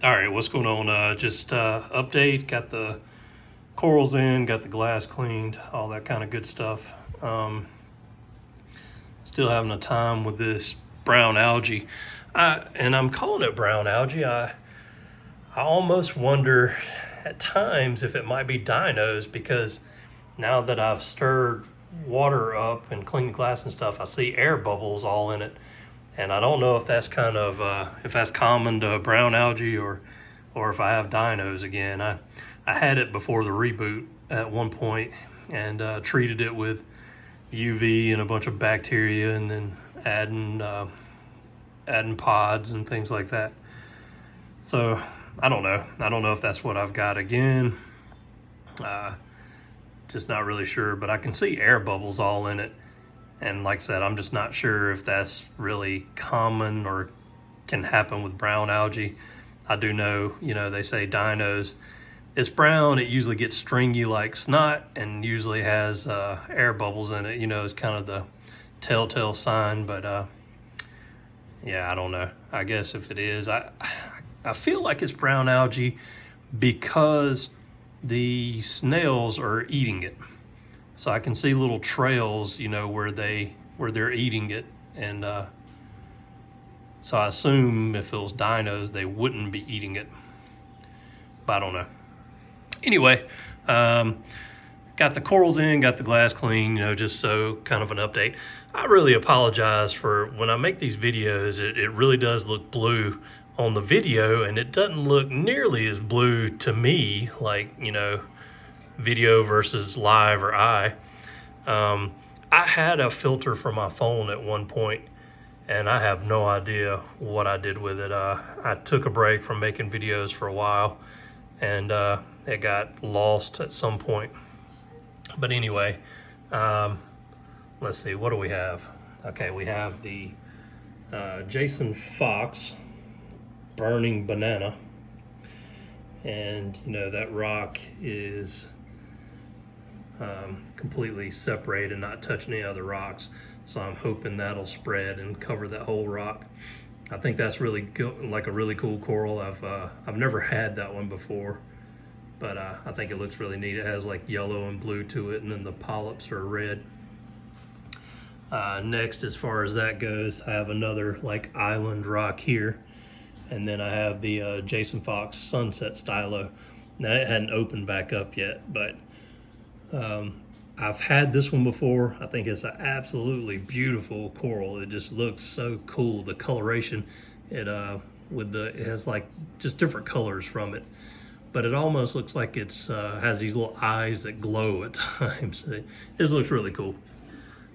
All right, what's going on? Just update. Got the corals in, got the glass cleaned, all that kind of good stuff. Still having a time with this brown algae, and I'm calling it brown algae. I almost wonder at times if it might be dinos, because now that I've stirred water up and cleaned the glass and stuff, I see air bubbles all in it. And I don't know if that's kind of if that's common to brown algae or if I have dinos again. I had it before the reboot at one point and treated it with UV and a bunch of bacteria, and then adding pods and things like that. So I don't know. I don't know if that's what I've got again. Just not really sure, but I can see air bubbles all in it. And like I said, I'm just not sure if that's really common or can happen with brown algae. I do know, they say dinos, it's brown, it usually gets stringy like snot and usually has air bubbles in it, it's kind of the telltale sign. But yeah, I don't know. I guess if it is, I feel like it's brown algae because the snails are eating it. So I can see little trails, where they're eating it. And so I assume if it was dinos, they wouldn't be eating it. But I don't know. Anyway, got the corals in, got the glass clean, just so kind of an update. I really apologize for when I make these videos, it really does look blue on the video, and it doesn't look nearly as blue to me, like, video versus live or I had a filter for my phone at one point, and I have no idea what I did with it. I took a break from making videos for a while, and it got lost at some point. But anyway, let's see, what do we have? Okay, we have the Jason Fox burning banana, and that rock is completely separated, not touching any other rocks. So I'm hoping that'll spread and cover that whole rock. I think that's really good, like a really cool coral. I've never had that one before, but I think it looks really neat. It has like yellow and blue to it, and then the polyps are red. Next, as far as that goes, I have another like island rock here, and then I have the Jason Fox Sunset Stylo. Now it hadn't opened back up yet, but I've had this one before. I think it's an absolutely beautiful coral. It just looks so cool. The coloration, it has like just different colors from it, but it almost looks like it's has these little eyes that glow at times. It just looks really cool.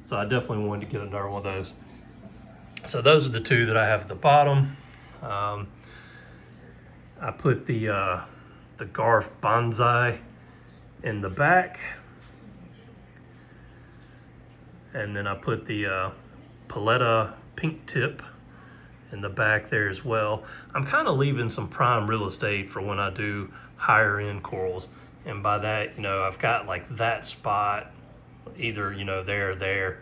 So I definitely wanted to get another one of those. So those are the two that I have at the bottom. I put the Garf Bonsai in the back. And then I put the Paletta Pink Tip in the back there as well. I'm kind of leaving some prime real estate for when I do higher end corals. And by that, I've got like that spot, either, there or there,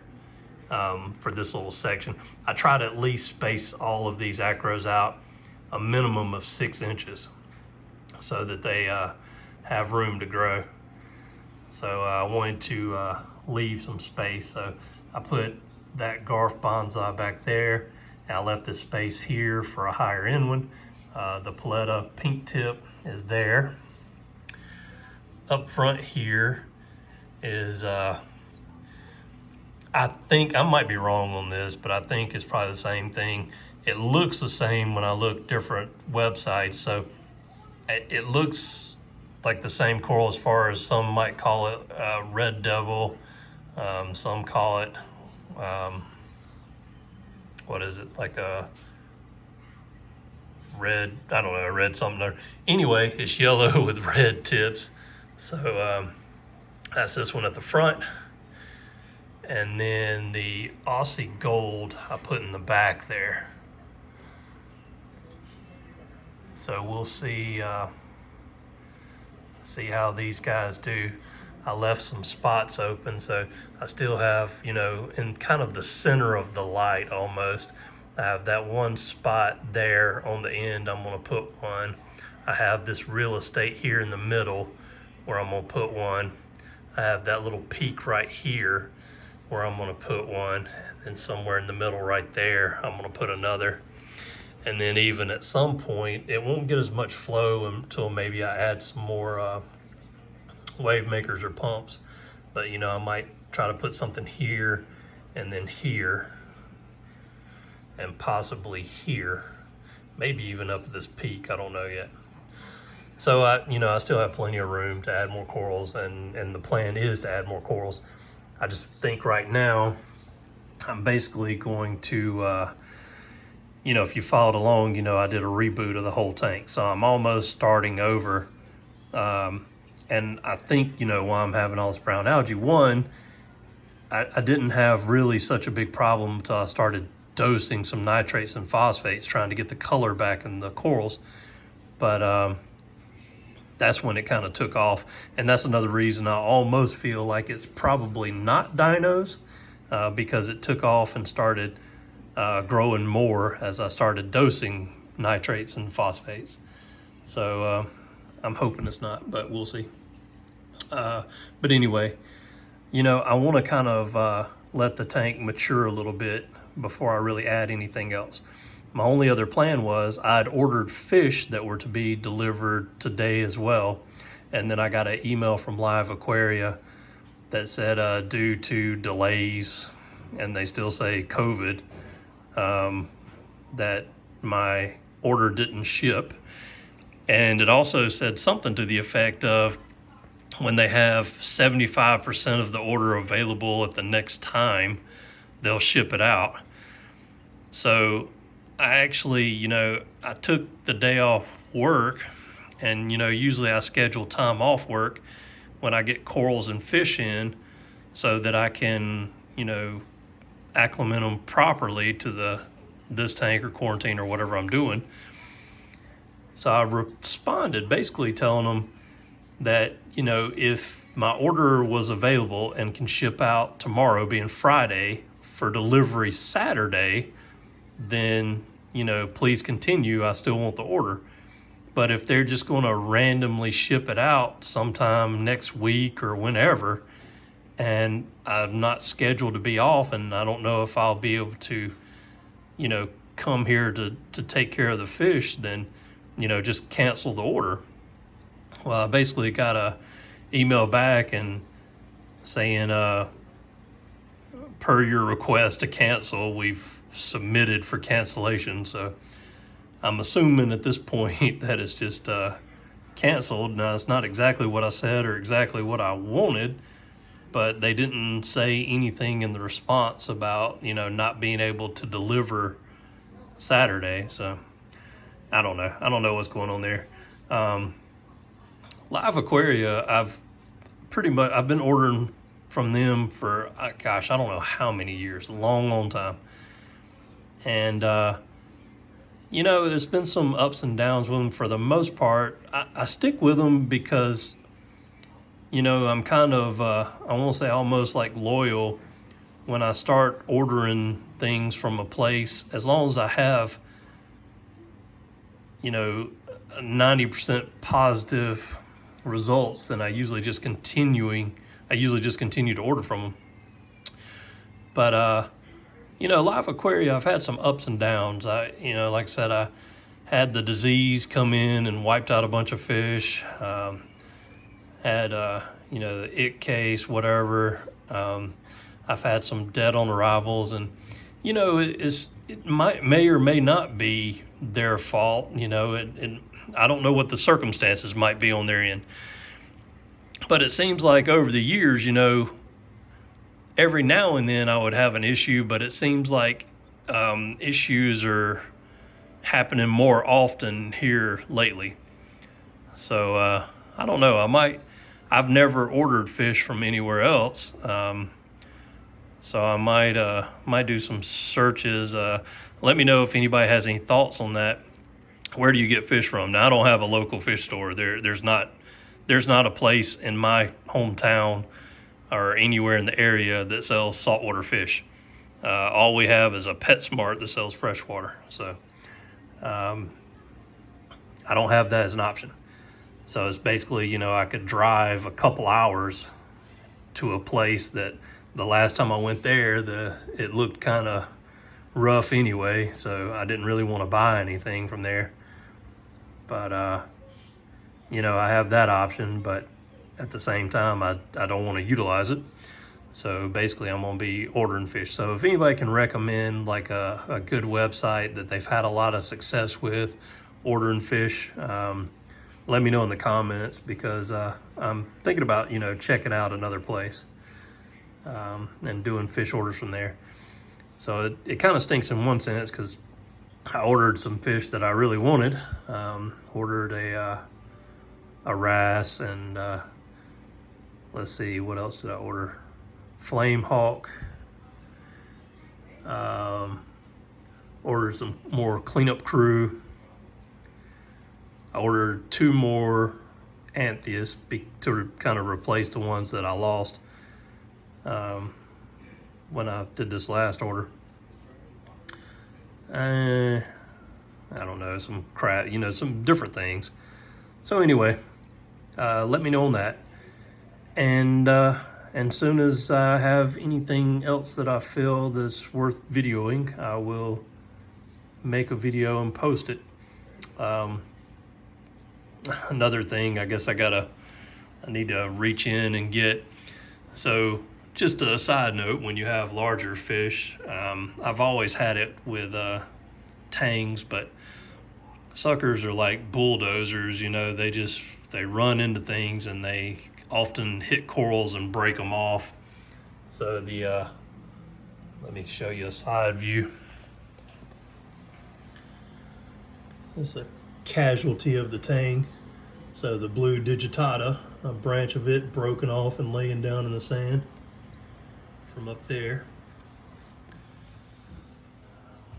for this little section. I try to at least space all of these acros out a minimum of 6 inches so that they have room to grow. So I wanted to leave some space, so I put that Garf Bonsai back there, and I left this space here for a higher end one. The Paletta Pink Tip is there. Up front here is I think, I might be wrong on this, but I think it's probably the same thing. It looks the same when I look different websites, so it looks like the same coral as far as some might call it Red Devil. Some call it, what is it, like a red, I don't know, red something there. Anyway, it's yellow with red tips. So that's this one at the front. And then the Aussie Gold I put in the back there. So we'll see how these guys do. I left some spots open, so I still have, in kind of the center of the light almost, I have that one spot there on the end, I'm gonna put one. I have this real estate here in the middle where I'm gonna put one. I have that little peak right here where I'm gonna put one. And somewhere in the middle right there, I'm gonna put another. And then even at some point, it won't get as much flow until maybe I add some more wave makers or pumps. But you know, I might try to put something here and then here and possibly here, maybe even up at this peak, I don't know yet. So I still have plenty of room to add more corals, and the plan is to add more corals. I just think right now I'm basically going to, if you followed along, I did a reboot of the whole tank. So I'm almost starting over. And I think, why I'm having all this brown algae. One, I didn't have really such a big problem until I started dosing some nitrates and phosphates, trying to get the color back in the corals. But that's when it kind of took off. And that's another reason I almost feel like it's probably not dinos, because it took off and started growing more as I started dosing nitrates and phosphates. So I'm hoping it's not, but we'll see. But anyway, I want to kind of let the tank mature a little bit before I really add anything else. My only other plan was I'd ordered fish that were to be delivered today as well. And then I got an email from Live Aquaria that said due to delays, and they still say COVID, that my order didn't ship. And it also said something to the effect of when they have 75% of the order available at the next time, they'll ship it out. So I actually, I took the day off work, and, usually I schedule time off work when I get corals and fish in so that I can, acclimate them properly to this tank or quarantine or whatever I'm doing. So I responded basically telling them that, if my order was available and can ship out tomorrow, being Friday, for delivery Saturday, then, please continue. I still want the order. But if they're just going to randomly ship it out sometime next week or whenever, and I'm not scheduled to be off, and I don't know if I'll be able to, come here to take care of the fish, then, just cancel the order. Well, I basically got a email back and saying, per your request to cancel, we've submitted for cancellation. So I'm assuming at this point that it's just canceled. Now, it's not exactly what I said or exactly what I wanted, but they didn't say anything in the response about, not being able to deliver Saturday. So I don't know. I don't know what's going on there. Live Aquaria, I've been ordering from them for, I don't know how many years, a long time. And, there's been some ups and downs with them. For the most part, I stick with them because, I'm kind of, I won't say almost like loyal when I start ordering things from a place. As long as I have, 90% positive results, then I usually just continue to order from them. But Live Aquaria, I've had some ups and downs. Like I said, I had the disease come in and wiped out a bunch of fish. Had the ick case, whatever. I've had some dead on arrivals, and it may or may not be their fault. I don't know what the circumstances might be on their end. But it seems like over the years, every now and then I would have an issue, but it seems like issues are happening more often here lately. So I don't know. I've never ordered fish from anywhere else. So I might do some searches. Let me know if anybody has any thoughts on that. Where do you get fish from? Now, I don't have a local fish store. There's not a place in my hometown or anywhere in the area that sells saltwater fish. All we have is a PetSmart that sells fresh water. So I don't have that as an option. So it's basically, I could drive a couple hours to a place that the last time I went there, it looked kind of rough anyway. So I didn't really want to buy anything from there. But, I have that option, but at the same time, I don't want to utilize it. So basically I'm going to be ordering fish. So if anybody can recommend like a good website that they've had a lot of success with ordering fish, let me know in the comments, because I'm thinking about, checking out another place and doing fish orders from there. So it kind of stinks in one sense, because I ordered some fish that I really wanted. Ordered a wrasse, and let's see, what else did I order? Flame hawk. Ordered some more cleanup crew. I ordered 2 more Anthias to kind of replace the ones that I lost when I did this last order. I don't know, some crap, some different things. So anyway, let me know on that. And as soon as I have anything else that I feel that's worth videoing, I will make a video and post it. Another thing, I guess I need to reach in and get. So just a side note, when you have larger fish, I've always had it with tangs, but suckers are like bulldozers, they run into things, and they often hit corals and break them off. So let me show you a side view. This is a casualty of the tang. So the blue digitata, a branch of it broken off and laying down in the sand from up there.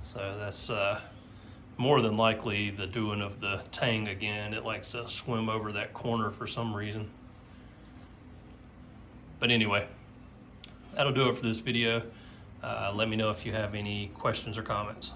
So that's more than likely the doing of the tang again. It likes to swim over that corner for some reason. But anyway, that'll do it for this video. Let me know if you have any questions or comments.